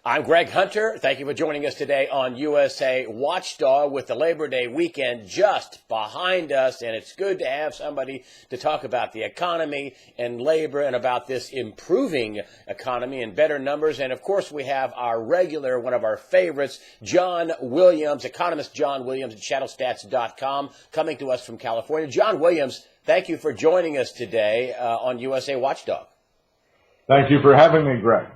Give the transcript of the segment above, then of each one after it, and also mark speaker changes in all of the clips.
Speaker 1: I'm Greg Hunter. Thank you for joining us today on USA Watchdog with the Labor Day weekend just behind us. And it's good to have somebody to talk about the economy and labor and about this improving economy and better numbers. And, of course, we have our regular, one of our favorites, John Williams, economist John Williams at shadowstats.com, coming to us from California. John Williams, thank you for joining us today on USA Watchdog.
Speaker 2: Thank you for having me, Greg.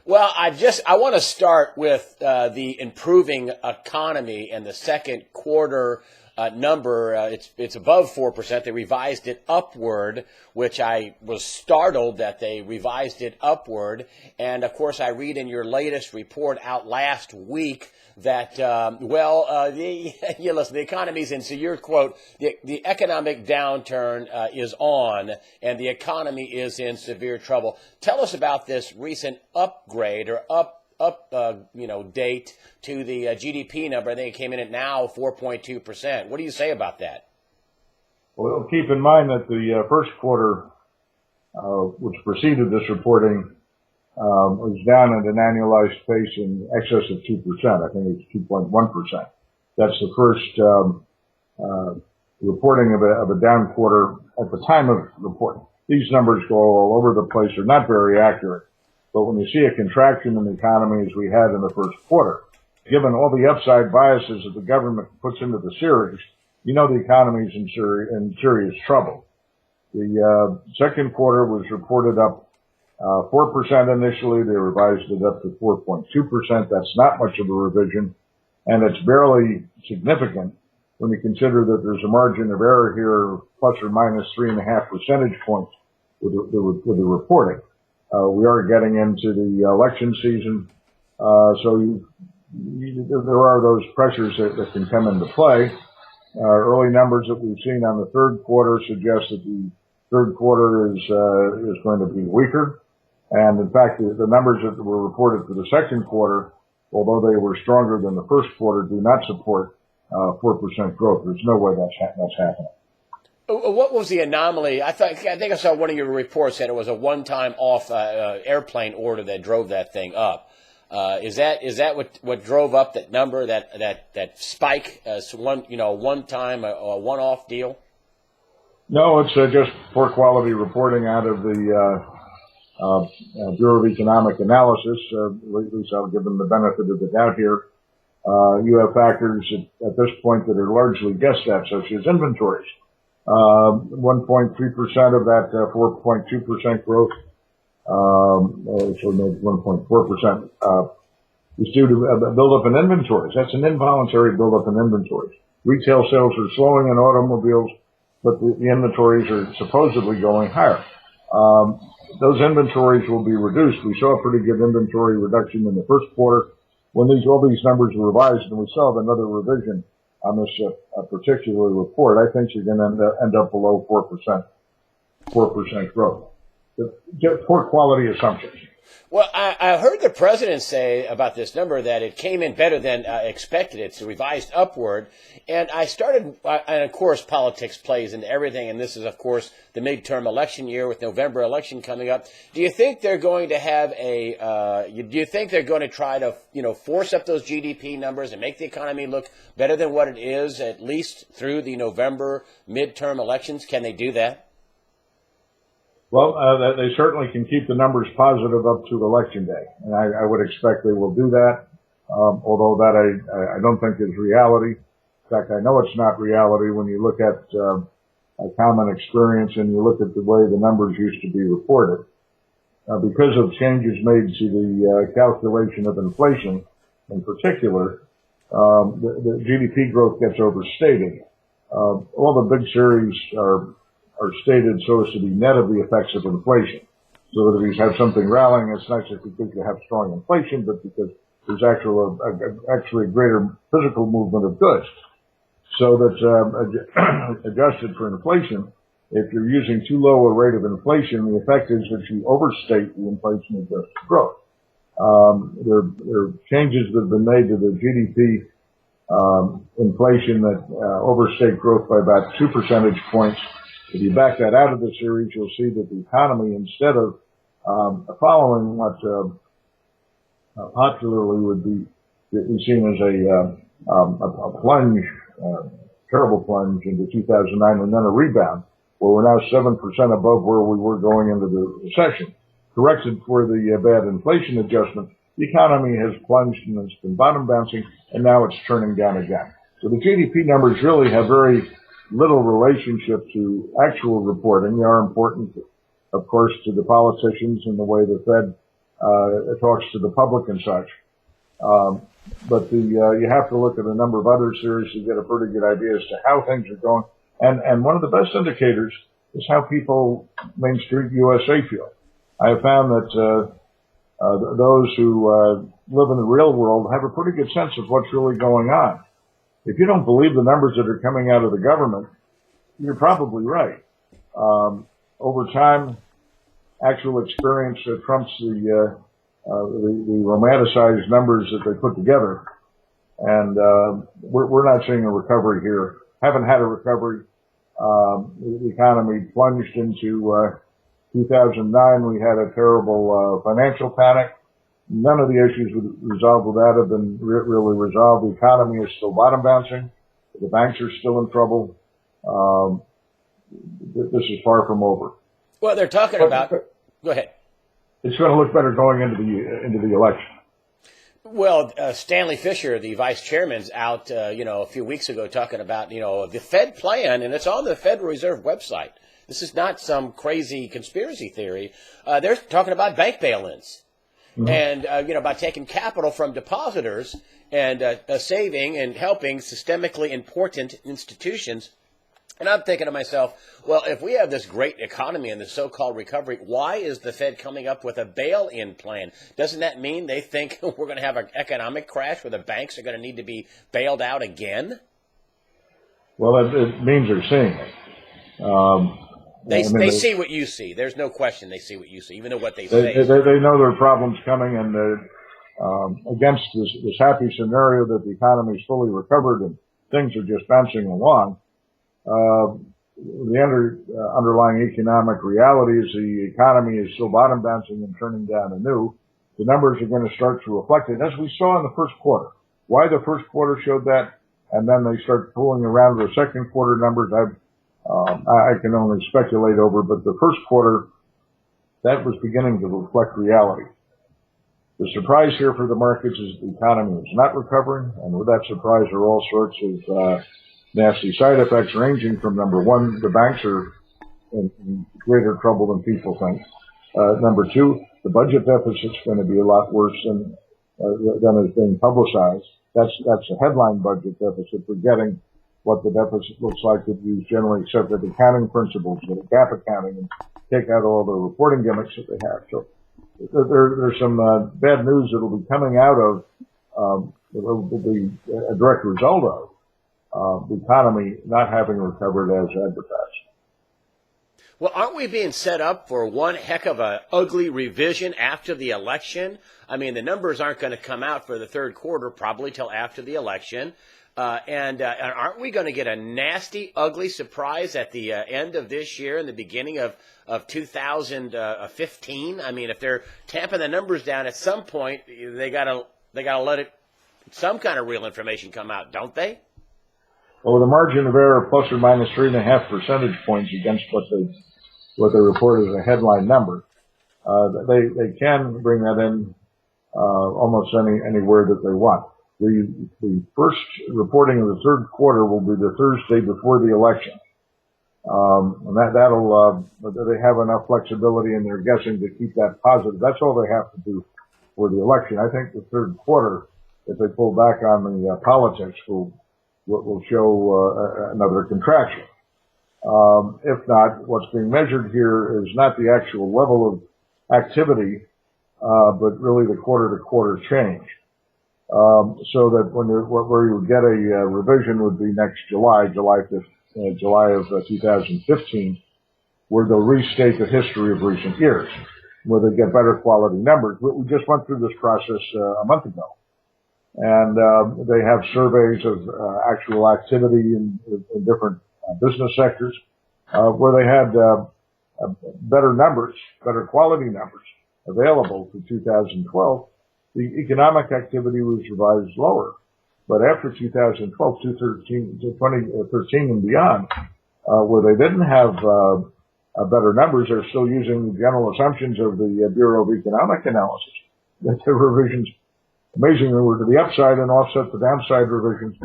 Speaker 1: Well, I want to start with the improving economy and the second quarter number. It's above 4%. They revised it upward, which I was startled that they revised it upward. And of course, I read in your latest report out last week that listen, the economy's in. So your quote: the economic downturn is on, and the economy is in severe trouble. Tell us about this recent upgrade or date to the GDP number. I think it came in at now 4.2%. What do you say about that?
Speaker 2: Well, keep in mind that the first quarter, which preceded this reporting, was down at an annualized pace in excess of 2%. I think it's 2.1%. That's the first reporting of a down quarter at the time of reporting. These numbers go all over the place. They're not very accurate. But when you see a contraction in the economy as we had in the first quarter, given all the upside biases that the government puts into the series, you know the economy is in serious trouble. The second quarter was reported up 4% initially. They revised it up to 4.2%. That's not much of a revision, and it's barely significant when you consider that there's a margin of error here, plus or minus 3.5 percentage points with the reporting. We are getting into the election season, so there are those pressures that can come into play. Early numbers that we've seen on the third quarter suggest that the third quarter is going to be weaker. And in fact, the numbers that were reported for the second quarter, although they were stronger than the first quarter, do not support 4% growth. There's no way that's happening.
Speaker 1: What was the anomaly? I think I saw one of your reports that it was a one-time off airplane order that drove that thing up. Is that what drove up that number, that spike? One-time, a one-off deal?
Speaker 2: No, it's just poor quality reporting out of the Bureau of Economic Analysis. At least I'll give them the benefit of the doubt here. You have factors at this point that are largely guessed at, such as inventories. 1.3% of that 4.2% growth, so maybe 1.4%, is due to a buildup in inventories. That's an involuntary buildup in inventories. Retail sales are slowing in automobiles, but the inventories are supposedly going higher. Those inventories will be reduced. We saw a pretty good inventory reduction in the first quarter. When all these numbers were revised, and we saw another revision on this particular report, I think you're going to end up below 4% growth. Poor quality assumptions.
Speaker 1: Well, I heard the president say about this number that it came in better than expected. It's revised upward. And and of course, politics plays into everything. And this is, of course, the midterm election year with November election coming up. Do you think they're going to have do you think they're going to try to, force up those GDP numbers and make the economy look better than what it is, at least through the November midterm elections? Can they do that?
Speaker 2: Well, they certainly can keep the numbers positive up to Election Day, and I would expect they will do that, although that I don't think is reality. In fact, I know it's not reality when you look at a common experience and you look at the way the numbers used to be reported. Because of changes made to the calculation of inflation in particular, the GDP growth gets overstated. All the big series are stated so as to be net of the effects of inflation. So that if you have something rallying, it's not just because you have strong inflation, but because there's actually a greater physical movement of goods. So that's adjusted for inflation. If you're using too low a rate of inflation, the effect is that you overstate the inflation-adjusted growth. There are changes that have been made to the GDP inflation that overstate growth by about 2 percentage points. If you back that out of the series, you'll see that the economy, instead of following what popularly would be seen as a plunge, terrible plunge into 2009, and then a rebound, where we're now 7% above where we were going into the recession. Corrected for the bad inflation adjustment, the economy has plunged and it's been bottom bouncing, and now it's turning down again. So the GDP numbers really have very little relationship to actual reporting. They are important, of course, to the politicians and the way the Fed talks to the public and such. But you have to look at a number of other series to get a pretty good idea as to how things are going. And one of the best indicators is how people Main Street USA feel. I have found that those who live in the real world have a pretty good sense of what's really going on. If you don't believe the numbers that are coming out of the government, you're probably right. Over time, actual experience trumps the romanticized numbers that they put together. And we're not seeing a recovery here. Haven't had a recovery. The economy plunged into 2009. We had a terrible financial panic. None of the issues resolved with that have been really resolved. The economy is still bottom bouncing. The banks are still in trouble. This is far from over.
Speaker 1: Well, they're talking about. Go ahead.
Speaker 2: It's going to look better going into the election.
Speaker 1: Well, Stanley Fischer, the vice chairman's out, a few weeks ago talking about, the Fed plan, and it's on the Federal Reserve website. This is not some crazy conspiracy theory. They're talking about bank bail-ins. Mm-hmm. And, about taking capital from depositors and saving and helping systemically important institutions. And I'm thinking to myself, well, if we have this great economy and the so-called recovery, why is the Fed coming up with a bail-in plan? Doesn't that mean they think we're going to have an economic crash where the banks are going to need to be bailed out again?
Speaker 2: Well, it means they're seeing it.
Speaker 1: They see what you see. There's no question they see what you see, even though what they say.
Speaker 2: They know there are problems coming, and against this happy scenario that the economy is fully recovered and things are just bouncing along. The underlying economic reality is the economy is still bottom bouncing and turning down anew. The numbers are going to start to reflect it, as we saw in the first quarter. Why the first quarter showed that, and then they start pulling around the second quarter numbers, I can only speculate over, but the first quarter, that was beginning to reflect reality. The surprise here for the markets is the economy is not recovering, and with that surprise are all sorts of nasty side effects, ranging from, number one, the banks are in greater trouble than people think. Number two, the budget deficit's going to be a lot worse than is being publicized. That's a headline budget deficit, forgetting what the deficit looks like if you generally accepted accounting principles, the GAAP accounting, and take out all the reporting gimmicks that they have. So there's some bad news that will be coming out of, will be a direct result of the economy not having recovered as advertised.
Speaker 1: Well, aren't we being set up for one heck of a ugly revision after the election? I mean, the numbers aren't going to come out for the third quarter probably till after the election. And aren't we going to get a nasty, ugly surprise at the end of this year and the beginning of 2015? I mean, if they're tamping the numbers down at some point, they gotta let some kind of real information come out, don't they?
Speaker 2: Well, the margin of error plus or minus 3.5 percentage points against what they report as a headline number, they can bring that in almost anywhere that they want. The first reporting of the third quarter will be the Thursday before the election. And that'll they have enough flexibility in their guessing to keep that positive. That's all they have to do for the election. I think the third quarter, if they pull back on the politics, will show another contraction. If not, what's being measured here is not the actual level of activity, but really the quarter-to-quarter change. So that where you would get a revision would be next July of 2015, where they'll restate the history of recent years, where they get better quality numbers. We just went through this process a month ago. And they have surveys of actual activity in different business sectors where they had better numbers, better quality numbers available for 2012. the economic activity was revised lower. But after 2012, 2013 and beyond, where they didn't have better numbers, they're still using the general assumptions of the Bureau of Economic Analysis. That the revisions amazingly were to the upside and offset the downside revisions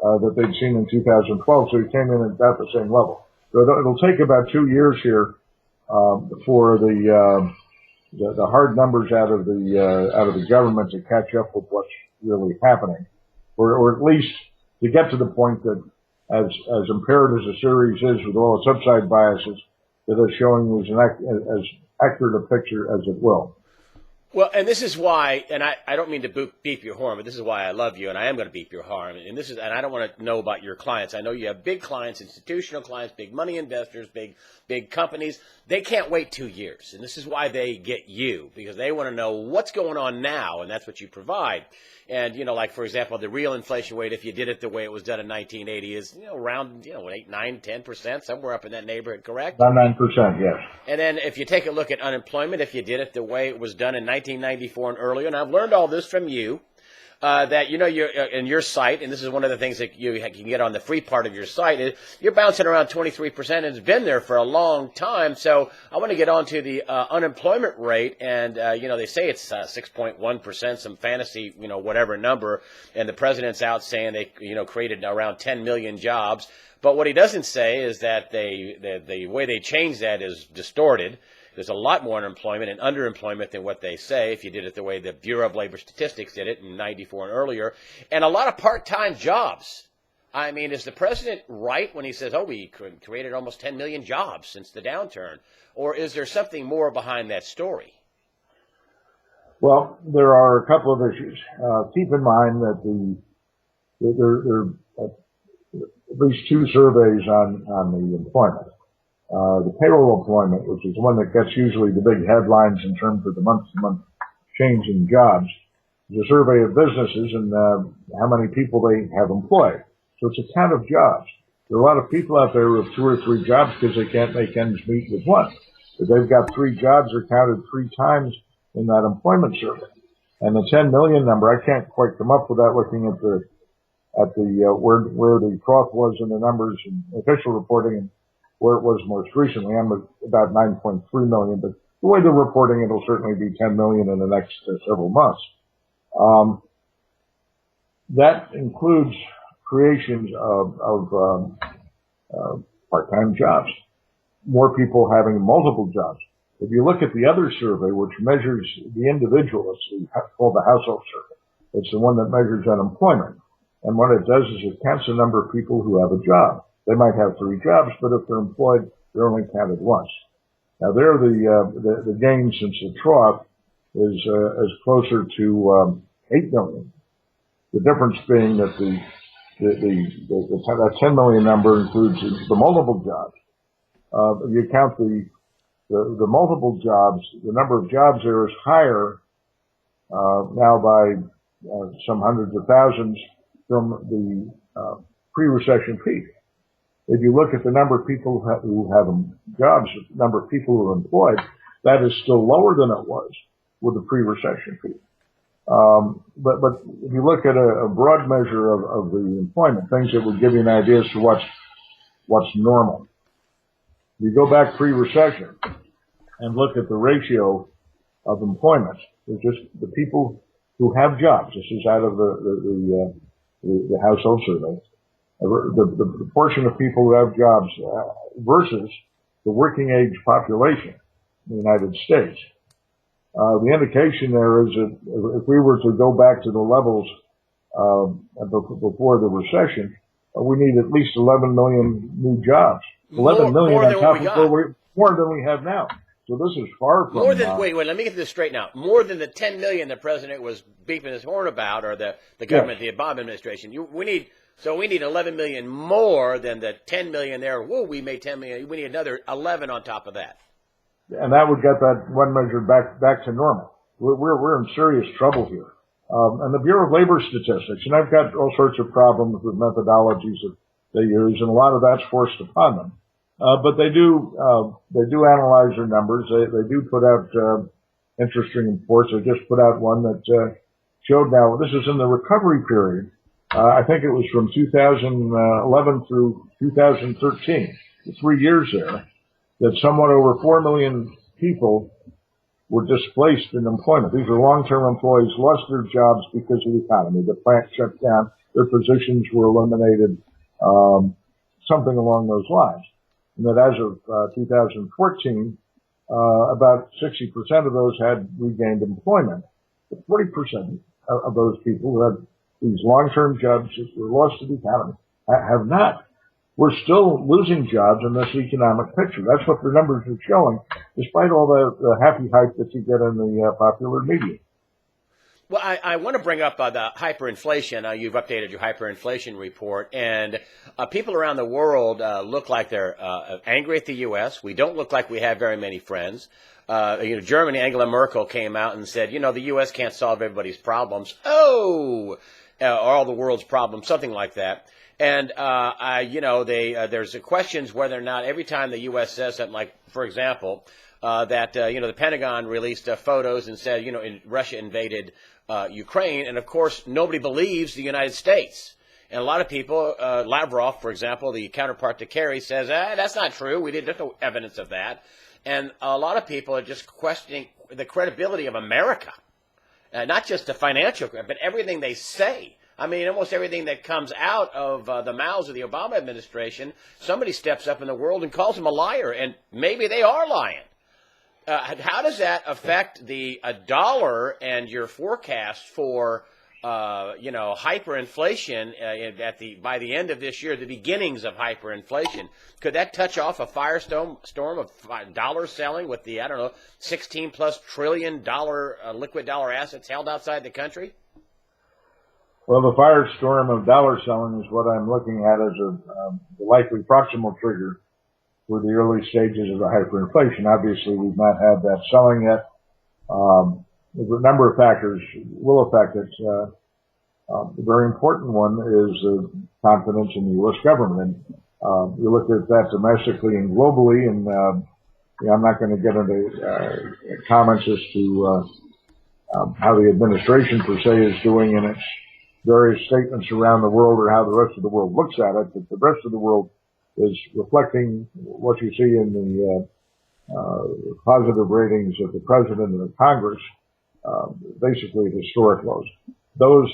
Speaker 2: that they'd seen in 2012. So he came in at about the same level. So it'll take about 2 years here for the hard numbers out of the government to catch up with what's really happening, or at least to get to the point that, as impaired as the series is with all its upside biases, that it's showing as accurate a picture as it will.
Speaker 1: Well, and this is why, and I don't mean to beep your horn, but this is why I love you, and I am going to beep your horn. And I don't want to know about your clients. I know you have big clients, institutional clients, big money investors, big companies. They can't wait 2 years, and this is why they get you, because they want to know what's going on now, and that's what you provide. And, like, for example, the real inflation rate, if you did it the way it was done in 1980, is, around, 8, 9, 10%, somewhere up in that neighborhood, correct?
Speaker 2: About 9%, yes.
Speaker 1: And then if you take a look at unemployment, if you did it the way it was done in 1994 and earlier, and I've learned all this from you, that, you're in your site, and this is one of the things that you can get on the free part of your site, is you're bouncing around 23%, and it's been there for a long time. So I want to get on to the unemployment rate, and, they say it's 6.1%, some fantasy, whatever number, and the president's out saying they, created around 10 million jobs. But what he doesn't say is that the way they change that is distorted. There's a lot more unemployment and underemployment than what they say, if you did it the way the Bureau of Labor Statistics did it in 94 and earlier, and a lot of part-time jobs. I mean, is the president right when he says, we created almost 10 million jobs since the downturn? Or is there something more behind that story?
Speaker 2: Well, there are a couple of issues. Keep in mind that there are at least 2 surveys on the employment. The payroll employment, which is the one that gets usually the big headlines in terms of the month-to-month change in jobs, is a survey of businesses and how many people they have employed. So it's a count of jobs. There are a lot of people out there with 2 or 3 jobs because they can't make ends meet with one. If they've got 3 jobs, they're counted 3 times in that employment survey. And the 10 million number, I can't quite come up with that looking at where the trough was in the numbers and official reporting and where it was most recently. I'm at about 9.3 million, but the way they're reporting, it'll certainly be 10 million in the next several months. That includes creations of part-time jobs, more people having multiple jobs. If you look at the other survey, which measures the individual, it's called the household survey. It's the one that measures unemployment. And what it does is it counts the number of people who have a job. They might have 3 jobs, but if they're employed, they're only counted once. Now there, the gain since the trough is closer to 8 million. The difference being that that 10 million number includes the multiple jobs. If you count the multiple jobs, the number of jobs there is higher now by some hundreds of thousands from the pre-recession peak. If you look at the number of people who have jobs, the number of people who are employed, that is still lower than it was with the pre-recession peak. But if you look at a broad measure of the employment, things that would give you an idea as to what's normal. You go back pre-recession and look at the ratio of employment. It's just the people who have jobs. This is out of the household survey. The proportion of people who have jobs versus the working age population in the United States. The indication there is that if we were to go back to the levels before the recession, we need at least 11 million new jobs. 11 million on top of more than we have now. So this is far from
Speaker 1: more than wait, let me get this straight now. More than the 10 million the president was beeping his horn about, or the government, yes. The Obama administration. We need 11 million more than the 10 million there. Whoa, we made 10 million. We need another 11 on top of that.
Speaker 2: And that would get that one measure back to normal. We're in serious trouble here. And the Bureau of Labor Statistics, and I've got all sorts of problems with methodologies that they use, and a lot of that's forced upon them. But they do analyze their numbers. They do put out interesting reports. They just put out one that showed now, this is in the recovery period, I think it was from 2011 through 2013, 3 years there, that somewhat over 4 million people were displaced in employment. These are long-term employees, lost their jobs because of the economy. The plant shut down, their positions were eliminated, something along those lines. And that as of 2014, about 60% of those had regained employment. But 40% of those people who had these long-term jobs that were lost to the economy have not. We're still losing jobs in this economic picture. That's what the numbers are showing, despite all the happy hype that you get in the popular media.
Speaker 1: Well, I want to bring up the hyperinflation. You've updated your hyperinflation report, and people around the world look like they're angry at the U.S. We don't look like we have very many friends. Germany, Angela Merkel came out and said, the U.S. can't solve everybody's problems. Or all the world's problems, something like that. And, there's questions whether or not every time the U.S. says something, like, for example, the Pentagon released photos and said, Russia invaded Ukraine. And, of course, nobody believes the United States. And a lot of people, Lavrov, for example, the counterpart to Kerry, says, that's not true. There's no evidence of that. And a lot of people are just questioning the credibility of America, not just the financial, but everything they say. I mean, almost everything that comes out of the mouths of the Obama administration, somebody steps up in the world and calls them a liar, and maybe they are lying. How does that affect the dollar and your forecast for, hyperinflation by the end of this year, the beginnings of hyperinflation? Could that touch off a firestorm of dollar selling with the, $16+ trillion liquid dollar assets held outside the country?
Speaker 2: Well, the firestorm of dollar selling is what I'm looking at as the likely proximal trigger for the early stages of the hyperinflation. Obviously, we've not had that selling yet. A number of factors will affect it. The very important one is confidence in the U.S. government. And you look at that domestically and globally, and I'm not going to get into comments as to how the administration per se is doing in its various statements around the world or how the rest of the world looks at it, but the rest of the world is reflecting what you see in the positive ratings of the president and the Congress, basically historic lows. Those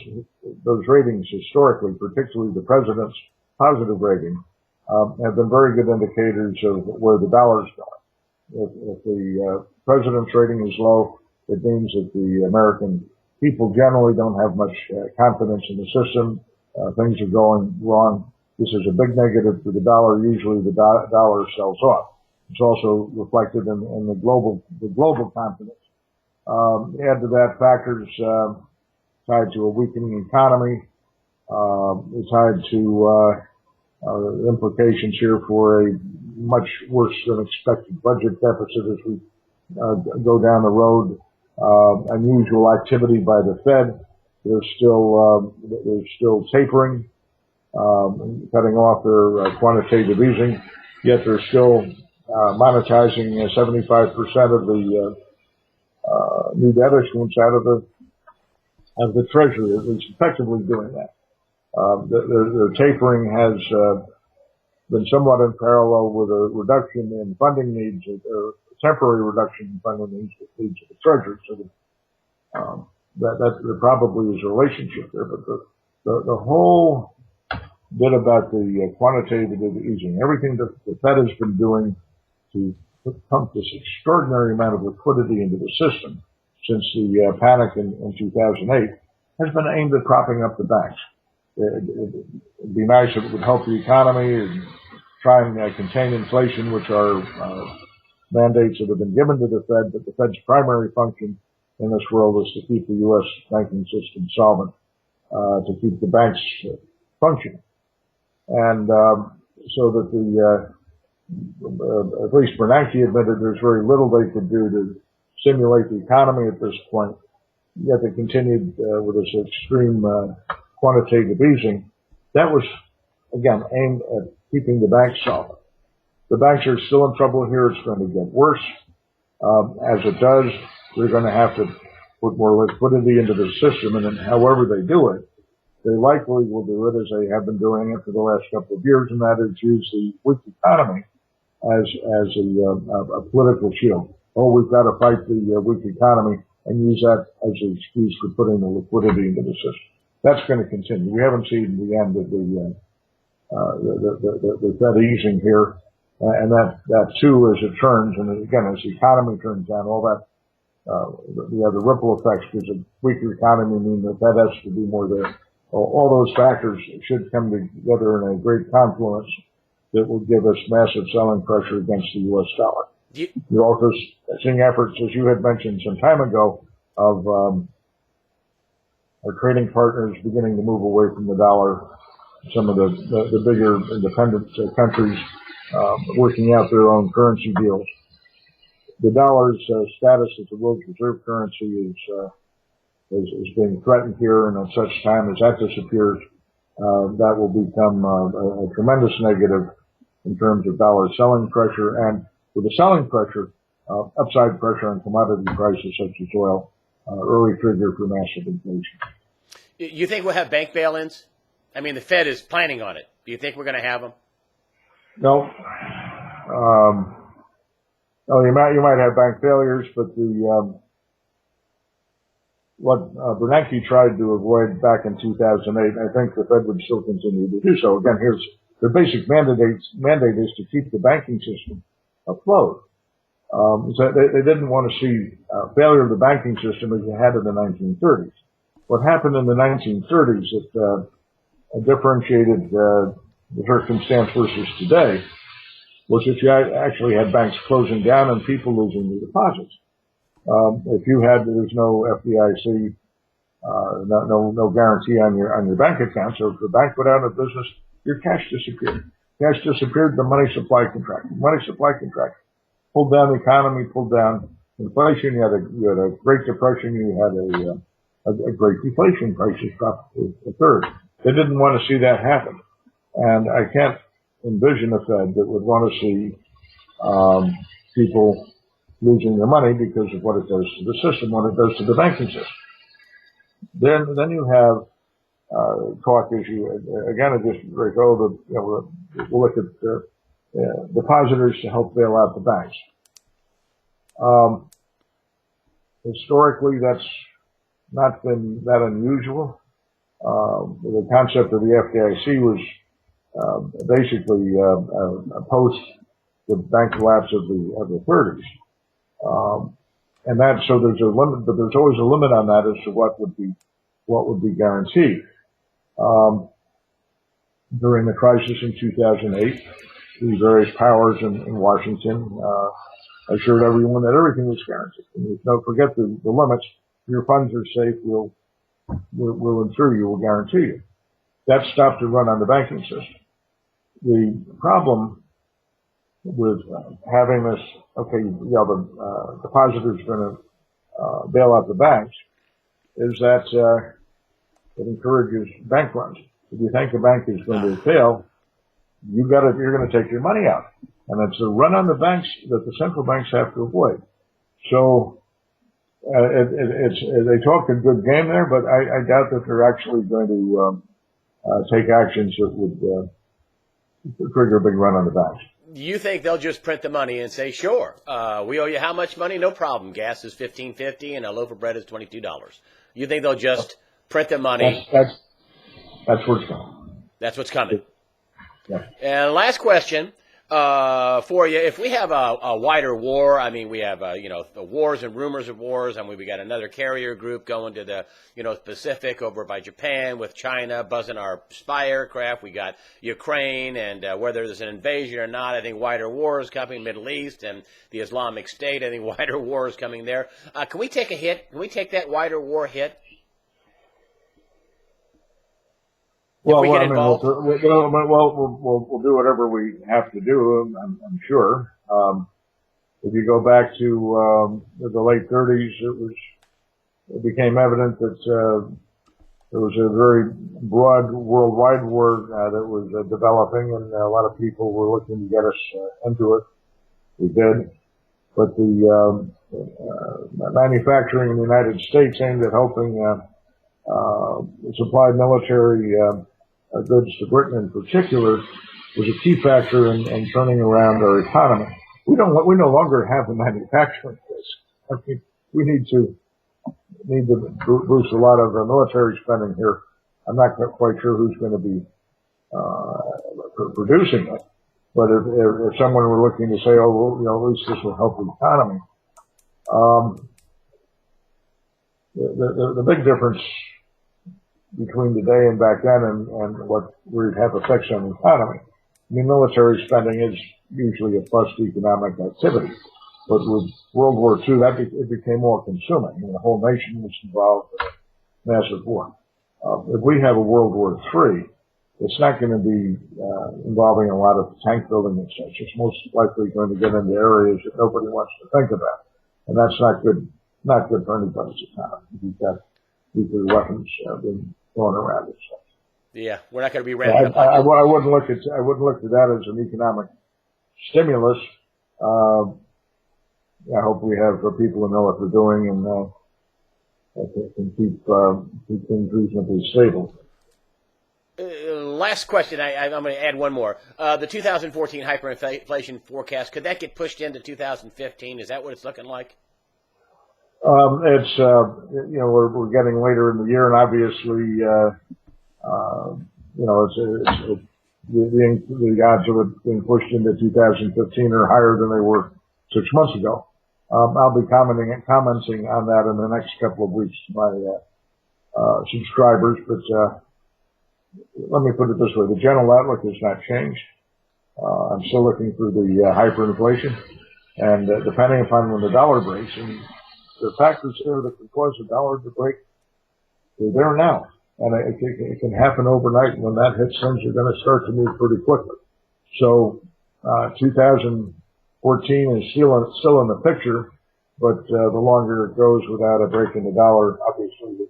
Speaker 2: ratings historically, particularly the president's positive rating, have been very good indicators of where the dollar's going. If the president's rating is low, it means that the American people generally don't have much confidence in the system. Things are going wrong. This is a big negative for the dollar. Usually the dollar sells off. It's also reflected in the global confidence. Add to that factors tied to a weakening economy, tied to implications here for a much worse than expected budget deficit as we go down the road. Unusual activity by the Fed. They're still tapering, cutting off their quantitative easing, yet they're still monetizing 75% of the new debt issuance out of the Treasury, at least effectively doing that. Their tapering has been somewhat in parallel with a reduction in funding needs, or temporary reduction in funding needs that leads to the Treasury. So that there probably is a relationship there, but the whole bit about the quantitative easing, everything that the Fed has been doing to pump this extraordinary amount of liquidity into the system since the panic in 2008 has been aimed at propping up the banks. It'd be nice if it would help the economy and try and contain inflation, which are mandates that have been given to the Fed, but the Fed's primary function in this world is to keep the U.S. banking system solvent, to keep the banks functioning. And so that at least Bernanke admitted there's very little they could do to stimulate the economy at this point, yet they continued with this extreme quantitative easing. That was, again, aimed at keeping the banks solvent. The banks are still in trouble here. It's going to get worse. As it does, they're going to have to put more liquidity into the system, and then however they do it, they likely will do it as they have been doing it for the last couple of years, and that is use the weak economy as a political shield. Oh, we've got to fight the weak economy, and use that as an excuse for putting the liquidity into the system. That's going to continue. We haven't seen the end of the Fed easing here, and that too, as it turns, and again, as the economy turns down, all that, the ripple effects, because a weaker economy mean that Fed has to do more there. All those factors should come together in a great confluence that will give us massive selling pressure against the U.S. dollar. You're also seeing efforts, as you had mentioned some time ago, of our trading partners beginning to move away from the dollar. Some of the bigger independent countries working out their own currency deals. The dollar's status as the world's reserve currency is being threatened here, and at such time as that disappears, that will become a tremendous negative in terms of dollar selling pressure, and with the selling pressure, upside pressure on commodity prices such as oil, early trigger for massive inflation.
Speaker 1: You think we'll have bank bail-ins? I mean, the Fed is planning on it. Do you think we're going to have them?
Speaker 2: No. No, you might have bank failures, but what Bernanke tried to avoid back in 2008, I think the Fed would still continue to do so. Again, here's their basic mandate is to keep the banking system afloat. So they didn't want to see failure of the banking system as you had in the 1930s. What happened in the 1930s that differentiated the circumstance versus today was that you actually had banks closing down and people losing their deposits. If you had, there's no FDIC, no guarantee on your bank account. So if the bank went out of business, your cash disappeared. Cash disappeared, the money supply contracted. Money supply contracted. Pulled down the economy, pulled down inflation. You had a Great Depression. You had a great deflation. Prices dropped a third. They didn't want to see that happen. And I can't envision a Fed that would want to see people losing their money because of what it does to the system, what it does to the banking system. Then you have talk issue again. It just we'll look at depositors to help bail out the banks. Historically, that's not been that unusual. The concept of the FDIC was basically post the bank collapse of the 30s. And that, so there's a limit, but there's always a limit on that as to what would be guaranteed. During the crisis in 2008, the various powers in Washington, assured everyone that everything was guaranteed. And don't forget the limits. Your funds are safe. We'll insure you. We'll guarantee you. That stopped the run on the banking system. The problem with having this, the depositors are going to bail out the banks, is that it encourages bank runs. If you think the bank is going to fail, you're going to take your money out, and it's a run on the banks that the central banks have to avoid. So they talk a good game there, but I doubt that they're actually going to take actions that would trigger a big run on the banks.
Speaker 1: You think they'll just print the money and say, sure, we owe you how much money? No problem. Gas is $15.50 and a loaf of bread is $22. You think they'll just print the money?
Speaker 2: That's what's coming.
Speaker 1: That's what's coming.
Speaker 2: Yeah.
Speaker 1: And last question for you. If we have a wider war, I mean, we have, the wars and rumors of wars. I mean, we got another carrier group going to the, Pacific over by Japan with China buzzing our spy aircraft. We got Ukraine, and whether there's an invasion or not, I think wider war is coming, Middle East and the Islamic State. I think wider war is coming there. Can we take a hit? Can we take that wider war hit?
Speaker 2: Well, we'll do whatever we have to do, I'm sure. If you go back to the late 30s, it became evident that there was a very broad worldwide war that was developing, and a lot of people were looking to get us into it. We did, but manufacturing in the United States aimed at helping supply military goods to Britain in particular was a key factor in turning around our economy. We no longer have the manufacturing base. I mean, we need to boost a lot of military spending here. I'm not quite sure who's going to be producing it, but if someone were looking to say, oh, well, at least this will help the economy. The big difference between today and back then and what would have effects on the economy. I mean, military spending is usually a bust economic activity, but with World War II, it became more consuming. I mean, the whole nation was involved in a massive war. If we have a World War III, it's not going to be involving a lot of tank building and such. It's most likely going to get into areas that nobody wants to think about, and that's not good for anybody's economy. You've got nuclear weapons being thrown around and such.
Speaker 1: Yeah, we're not going to be ready.
Speaker 2: I wouldn't look at that as an economic stimulus. I hope we have people who know what they're doing and can keep things reasonably stable.
Speaker 1: Last question. I'm going to add one more. The 2014 hyperinflation forecast, could that get pushed into 2015? Is that what it's looking like?
Speaker 2: It's we're getting later in the year, and obviously, the odds of it being pushed into 2015 are higher than they were 6 months ago. I'll be commenting on that in the next couple of weeks to my subscribers, but let me put it this way: the general outlook has not changed. I'm still looking for the hyperinflation, and depending upon when the dollar breaks, and the factors there that can cause the dollar to break, they're there now. And it can happen overnight. When that hits, things are going to start to move pretty quickly. So 2014 is still in the picture, but the longer it goes without a break in the dollar, obviously,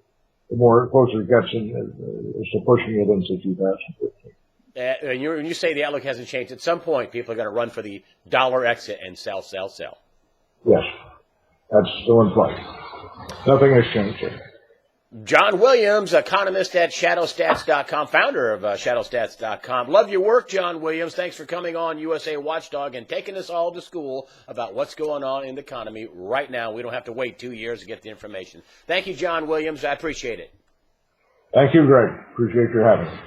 Speaker 2: the more closer it gets to pushing it into 2015.
Speaker 1: And you say the outlook hasn't changed. At some point, people are going to run for the dollar exit and sell.
Speaker 2: Yes, that's still in play. Nothing has changed.
Speaker 1: John Williams, economist at shadowstats.com, founder of shadowstats.com. Love your work, John Williams. Thanks for coming on USA Watchdog and taking us all to school about what's going on in the economy right now. We don't have to wait 2 years to get the information. Thank you, John Williams. I appreciate it.
Speaker 2: Thank you, Greg. Appreciate your having me.